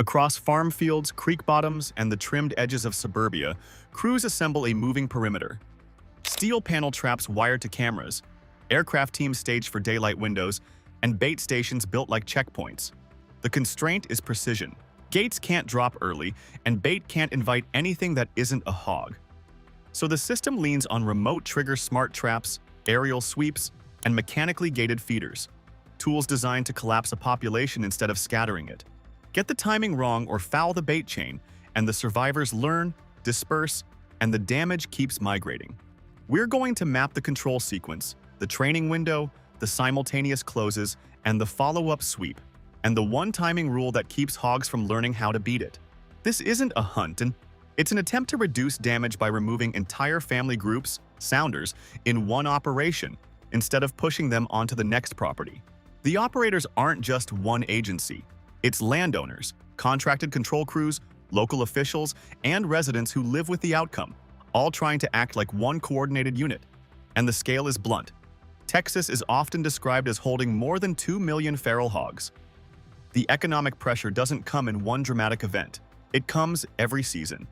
Across farm fields, creek bottoms, and the trimmed edges of suburbia, crews assemble a moving perimeter. Steel panel traps wired to cameras, aircraft teams staged for daylight windows, and bait stations built like checkpoints. The constraint is precision. Gates can't drop early, and bait can't invite anything that isn't a hog. So the system leans on remote trigger smart traps, aerial sweeps, and mechanically gated feeders, tools designed to collapse a population instead of scattering it. Get the timing wrong or foul the bait chain, and the survivors learn, disperse, and the damage keeps migrating. We're going to map the control sequence, the training window, the simultaneous closes, and the follow-up sweep, and the one timing rule that keeps hogs from learning how to beat it. This isn't a hunt, and it's an attempt to reduce damage by removing entire family groups, sounders, in one operation, instead of pushing them onto the next property. The operators aren't just one agency. It's landowners, contracted control crews, local officials, and residents who live with the outcome, all trying to act like one coordinated unit. And the scale is blunt. Texas is often described as holding more than 2 million feral hogs. The economic pressure doesn't come in one dramatic event. It comes every season.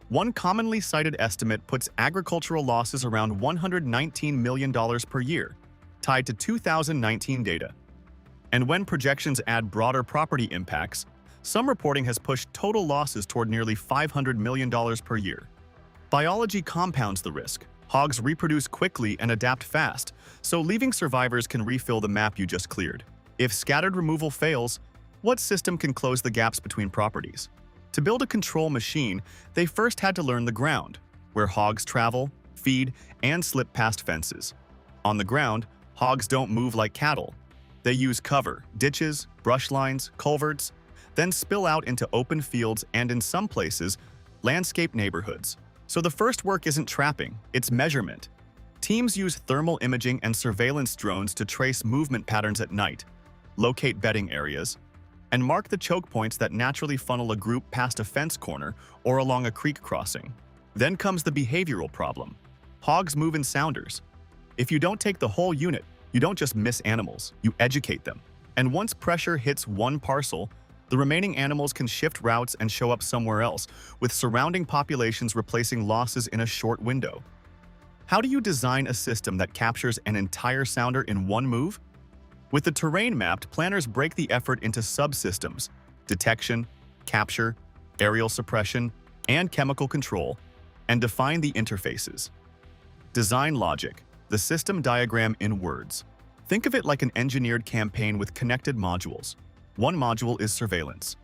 One commonly cited estimate puts agricultural losses around $119 million per year, tied to 2019 data. And when projections add broader property impacts, some reporting has pushed total losses toward nearly $500 million per year. Biology compounds the risk. Hogs reproduce quickly and adapt fast, so leaving survivors can refill the map you just cleared. If scattered removal fails, what system can close the gaps between properties? To build a control machine, they first had to learn the ground, where hogs travel, feed, and slip past fences. On the ground, hogs don't move like cattle. They use cover, ditches, brush lines, culverts, then spill out into open fields and, in some places, landscape neighborhoods. So the first work isn't trapping, it's measurement. Teams use thermal imaging and surveillance drones to trace movement patterns at night, locate bedding areas, and mark the choke points that naturally funnel a group past a fence corner or along a creek crossing. Then comes the behavioral problem. Hogs move in sounders. If you don't take the whole unit, you don't just miss animals, you educate them. And once pressure hits one parcel, the remaining animals can shift routes and show up somewhere else, with surrounding populations replacing losses in a short window. How do you design a system that captures an entire sounder in one move? With the terrain mapped, planners break the effort into subsystems: detection, capture, aerial suppression, and chemical control, and define the interfaces. Design logic, the system diagram in words. Think of it like an engineered campaign with connected modules. One module is surveillance.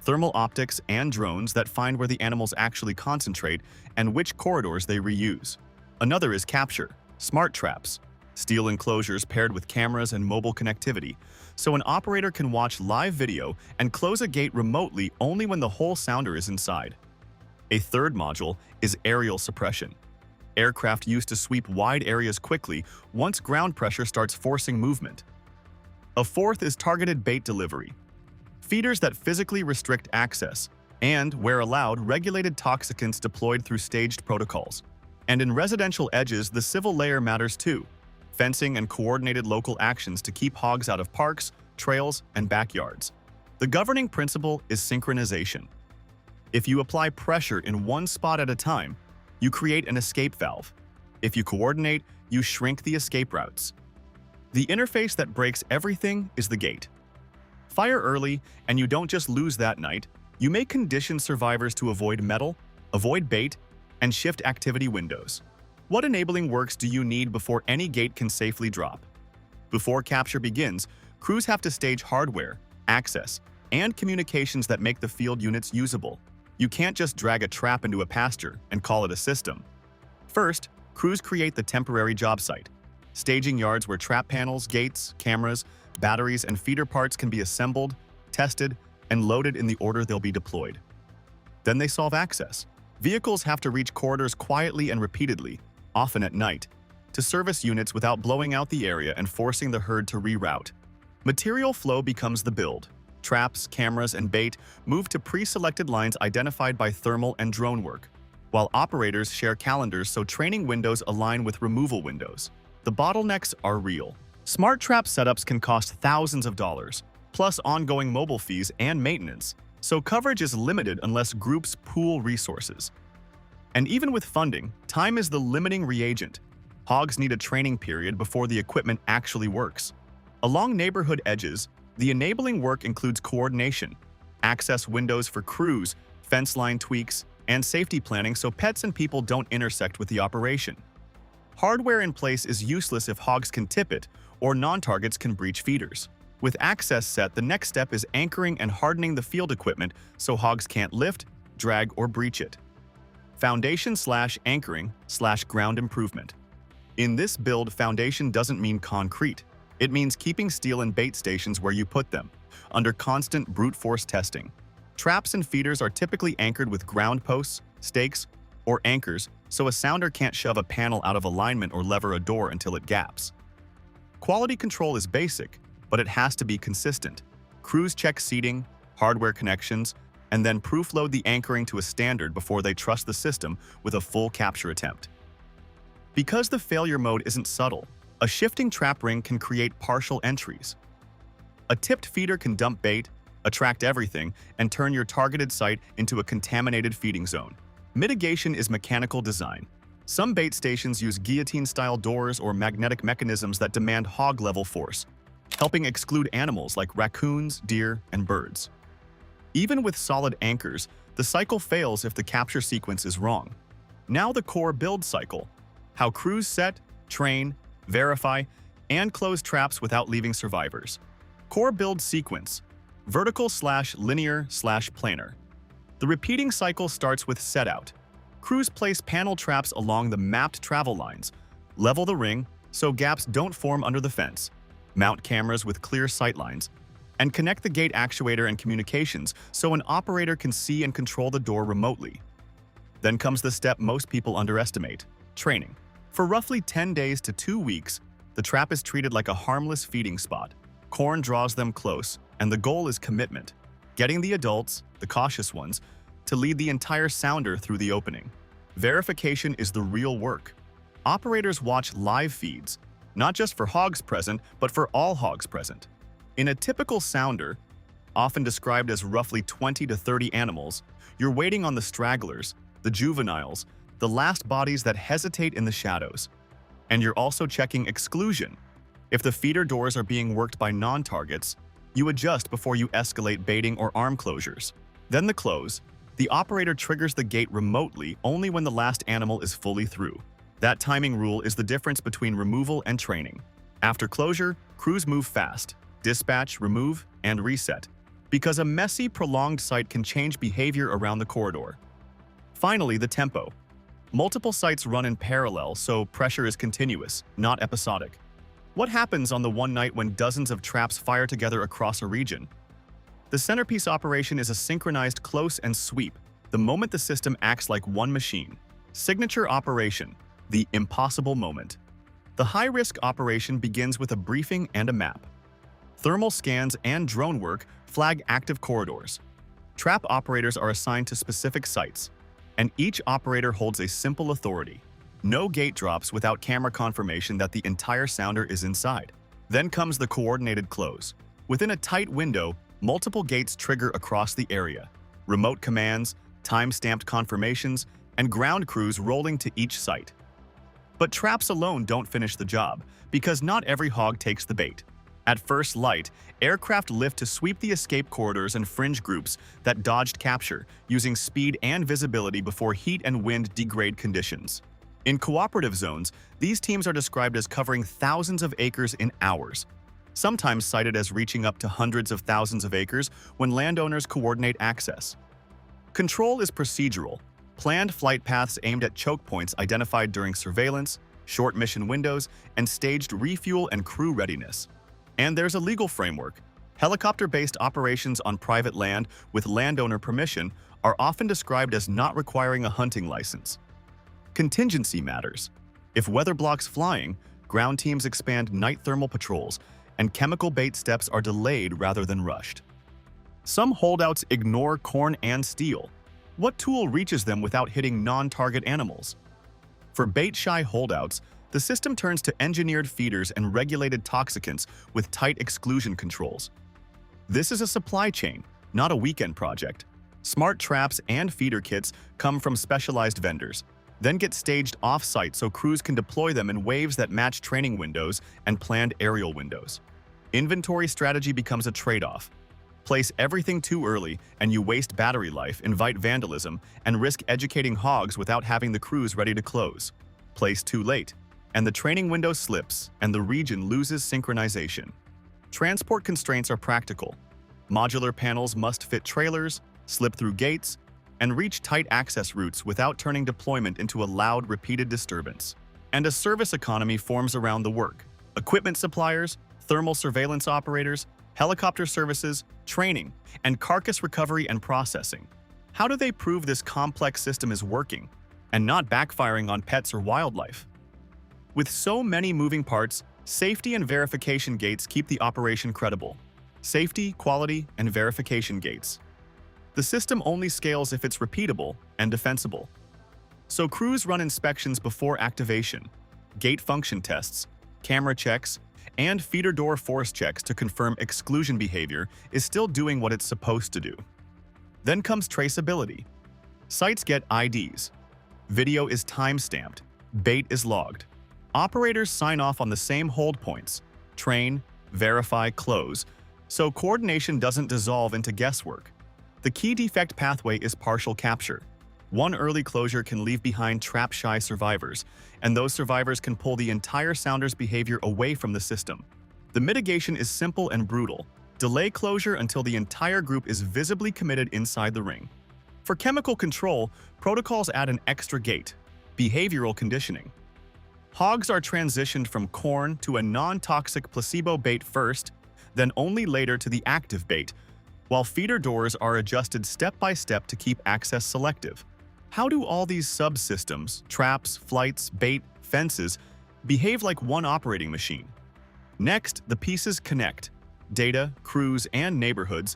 Thermal optics and drones that find where the animals actually concentrate and which corridors they reuse. Another is capture, smart traps, steel enclosures paired with cameras and mobile connectivity, so an operator can watch live video and close a gate remotely only when the whole sounder is inside. A third module is aerial suppression. Aircraft used to sweep wide areas quickly once ground pressure starts forcing movement. A fourth is targeted bait delivery. Feeders that physically restrict access, and, where allowed, regulated toxicants deployed through staged protocols. And in residential edges, the civil layer matters too. Fencing and coordinated local actions to keep hogs out of parks, trails, and backyards. The governing principle is synchronization. If you apply pressure in one spot at a time, you create an escape valve. If you coordinate, you shrink the escape routes. The interface that breaks everything is the gate. Fire early, and you don't just lose that night, you may condition survivors to avoid metal, avoid bait, and shift activity windows. What enabling works do you need before any gate can safely drop? Before capture begins, crews have to stage hardware, access, and communications that make the field units usable. You can't just drag a trap into a pasture and call it a system. First, crews create the temporary job site, staging yards where trap panels, gates, cameras, batteries, and feeder parts can be assembled, tested, and loaded in the order they'll be deployed. Then they solve access. Vehicles have to reach corridors quietly and repeatedly, often at night, to service units without blowing out the area and forcing the herd to reroute. Material flow becomes the build. Traps, cameras, and bait move to pre-selected lines identified by thermal and drone work, while operators share calendars so training windows align with removal windows. The bottlenecks are real. Smart trap setups can cost thousands of dollars, plus ongoing mobile fees and maintenance. so coverage is limited unless groups pool resources. And even with funding, time is the limiting reagent. Hogs need a training period before the equipment actually works. Along neighborhood edges, the enabling work includes coordination, access windows for crews, fence line tweaks, and safety planning so pets and people don't intersect with the operation. Hardware in place is useless if hogs can tip it or non-targets can breach feeders. With access set, the next step is anchoring and hardening the field equipment so hogs can't lift, drag, or breach it. Foundation/anchoring/ground improvement. In this build, foundation doesn't mean concrete. It means keeping steel and bait stations where you put them, under constant brute force testing. Traps and feeders are typically anchored with ground posts, stakes, or anchors so a sounder can't shove a panel out of alignment or lever a door until it gaps. Quality control is basic, but it has to be consistent. Crews check seating, hardware connections, and then proof-load the anchoring to a standard before they trust the system with a full capture attempt. Because the failure mode isn't subtle, a shifting trap ring can create partial entries. A tipped feeder can dump bait, attract everything, and turn your targeted site into a contaminated feeding zone. Mitigation is mechanical design. Some bait stations use guillotine-style doors or magnetic mechanisms that demand hog-level force, helping exclude animals like raccoons, deer, and birds. Even with solid anchors, the cycle fails if the capture sequence is wrong. Now the core build cycle: how crews set, train, verify, and close traps without leaving survivors. Core build sequence: vertical/linear/planar. The repeating cycle starts with setout. Crews place panel traps along the mapped travel lines, level the ring so gaps don't form under the fence, mount cameras with clear sightlines, and connect the gate actuator and communications so an operator can see and control the door remotely. Then comes the step most people underestimate: training. For roughly 10 days to 2 weeks, the trap is treated like a harmless feeding spot. Corn draws them close, and the goal is commitment, getting the adults, the cautious ones, to lead the entire sounder through the opening. Verification is the real work. Operators watch live feeds, not just for hogs present, but for all hogs present. In a typical sounder, often described as roughly 20 to 30 animals, you're waiting on the stragglers, the juveniles, the last bodies that hesitate in the shadows. And you're also checking exclusion. If the feeder doors are being worked by non-targets, you adjust before you escalate baiting or arm closures. Then the close. The operator triggers the gate remotely only when the last animal is fully through. That timing rule is the difference between removal and training. After closure, crews move fast, dispatch, remove, and reset, because a messy, prolonged site can change behavior around the corridor. Finally, the tempo. Multiple sites run in parallel, so pressure is continuous, not episodic. What happens on the one night when dozens of traps fire together across a region? The centerpiece operation is a synchronized close and sweep, the moment the system acts like one machine. Signature operation: the impossible moment. The high-risk operation begins with a briefing and a map. Thermal scans and drone work flag active corridors. Trap operators are assigned to specific sites, and each operator holds a simple authority: no gate drops without camera confirmation that the entire sounder is inside. Then comes the coordinated close. Within a tight window, multiple gates trigger across the area. Remote commands, time-stamped confirmations, and ground crews rolling to each site. But traps alone don't finish the job, because not every hog takes the bait. At first light, aircraft lift to sweep the escape corridors and fringe groups that dodged capture, using speed and visibility before heat and wind degrade conditions. In cooperative zones, these teams are described as covering thousands of acres in hours, sometimes cited as reaching up to hundreds of thousands of acres when landowners coordinate access. Control is procedural, planned flight paths aimed at choke points identified during surveillance, short mission windows, and staged refuel and crew readiness. And there's a legal framework. Helicopter-based operations on private land with landowner permission are often described as not requiring a hunting license. Contingency matters. If weather blocks flying, ground teams expand night thermal patrols, and chemical bait steps are delayed rather than rushed. Some holdouts ignore corn and steel. What tool reaches them without hitting non-target animals? For bait-shy holdouts, the system turns to engineered feeders and regulated toxicants with tight exclusion controls. This is a supply chain, not a weekend project. Smart traps and feeder kits come from specialized vendors, then get staged off-site so crews can deploy them in waves that match training windows and planned aerial windows. Inventory strategy becomes a trade-off. Place everything too early and you waste battery life, invite vandalism, and risk educating hogs without having the crews ready to close. Place too late, and the training window slips and the region loses synchronization. Transport constraints are practical. Modular panels must fit trailers, slip through gates, and reach tight access routes without turning deployment into a loud, repeated disturbance. And a service economy forms around the work. Equipment suppliers, thermal surveillance operators, helicopter services, training, and carcass recovery and processing. How do they prove this complex system is working and not backfiring on pets or wildlife? With so many moving parts, safety and verification gates keep the operation credible. Safety, quality, and verification gates. The system only scales if it's repeatable and defensible. So crews run inspections before activation, gate function tests, camera checks, and feeder door force checks to confirm exclusion behavior is still doing what it's supposed to do. Then comes traceability. Sites get IDs. Video is time-stamped. Bait is logged. Operators sign off on the same hold points, train, verify, close, so coordination doesn't dissolve into guesswork. The key defect pathway is partial capture. One early closure can leave behind trap-shy survivors, and those survivors can pull the entire sounder's behavior away from the system. The mitigation is simple and brutal. Delay closure until the entire group is visibly committed inside the ring. For chemical control, protocols add an extra gate, behavioral conditioning. Hogs are transitioned from corn to a non-toxic placebo bait first, then only later to the active bait, while feeder doors are adjusted step by step to keep access selective. How do all these subsystems, traps, flights, bait, fences, behave like one operating machine? Next, the pieces connect data, crews, and neighborhoods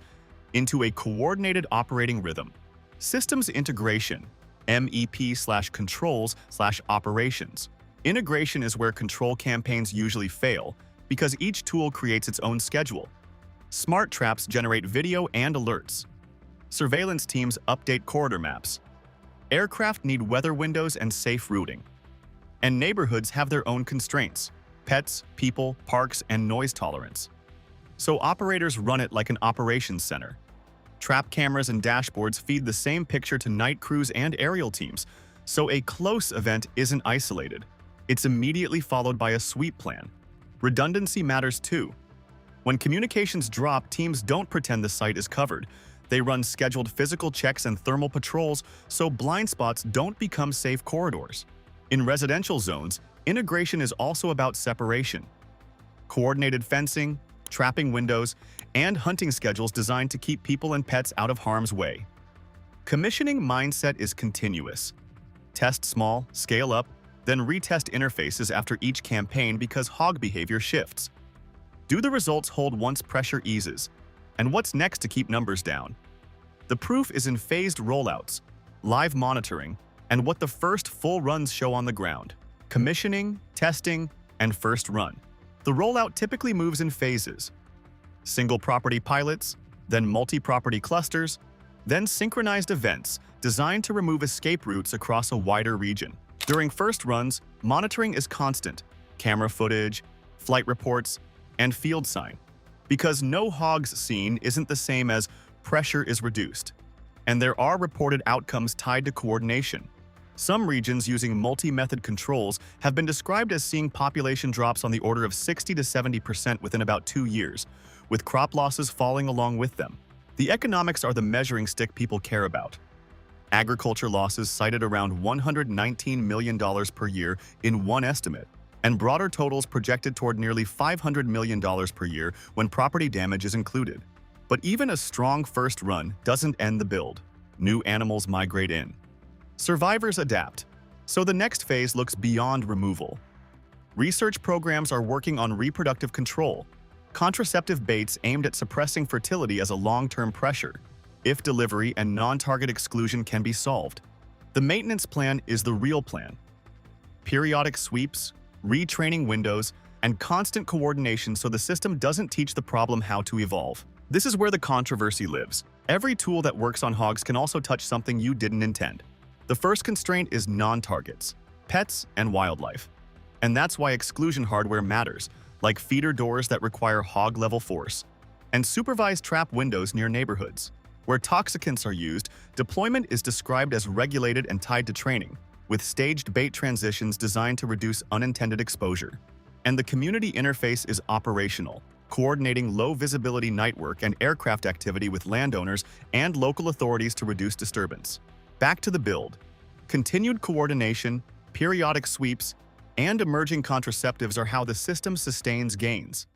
into a coordinated operating rhythm. Systems integration, MEP/controls/operations. Integration is where control campaigns usually fail because each tool creates its own schedule. Smart traps generate video and alerts. Surveillance teams update corridor maps. Aircraft need weather windows and safe routing. And neighborhoods have their own constraints: pets, people, parks, and noise tolerance. So operators run it like an operations center. Trap cameras and dashboards feed the same picture to night crews and aerial teams, so a close event isn't isolated. It's immediately followed by a sweep plan. Redundancy matters too. When communications drop, teams don't pretend the site is covered. They run scheduled physical checks and thermal patrols so blind spots don't become safe corridors. In residential zones, integration is also about separation. Coordinated fencing, trapping windows, and hunting schedules designed to keep people and pets out of harm's way. Commissioning mindset is continuous. Test small, scale up, then retest interfaces after each campaign because hog behavior shifts. Do the results hold once pressure eases? And what's next to keep numbers down? The proof is in phased rollouts, live monitoring, and what the first full runs show on the ground. Commissioning, testing, and first run. The rollout typically moves in phases. Single property pilots, then multi-property clusters, then synchronized events designed to remove escape routes across a wider region. During first runs, monitoring is constant: camera footage, flight reports, and field sign. Because no hogs seen isn't the same as pressure is reduced. And there are reported outcomes tied to coordination. Some regions using multi-method controls have been described as seeing population drops on the order of 60 to 70% within about 2 years, with crop losses falling along with them. The economics are the measuring stick people care about. Agriculture losses cited around $119 million per year in one estimate, and broader totals projected toward nearly $500 million per year when property damage is included. But even a strong first run doesn't end the build. New animals migrate in. Survivors adapt. So the next phase looks beyond removal. Research programs are working on reproductive control, contraceptive baits aimed at suppressing fertility as a long-term pressure, if delivery and non-target exclusion can be solved. The maintenance plan is the real plan. Periodic sweeps, retraining windows, and constant coordination so the system doesn't teach the problem how to evolve. This is where the controversy lives. Every tool that works on Hogs can also touch something you didn't intend. The first constraint is non-targets, pets and wildlife. And that's why exclusion hardware matters, like feeder doors that require hog-level force, and supervised trap windows near neighborhoods. Where toxicants are used, deployment is described as regulated and tied to training, with staged bait transitions designed to reduce unintended exposure. And the community interface is operational, coordinating low-visibility night work and aircraft activity with landowners and local authorities to reduce disturbance. Back to the build. Continued coordination, periodic sweeps, and emerging contraceptives are how the system sustains gains.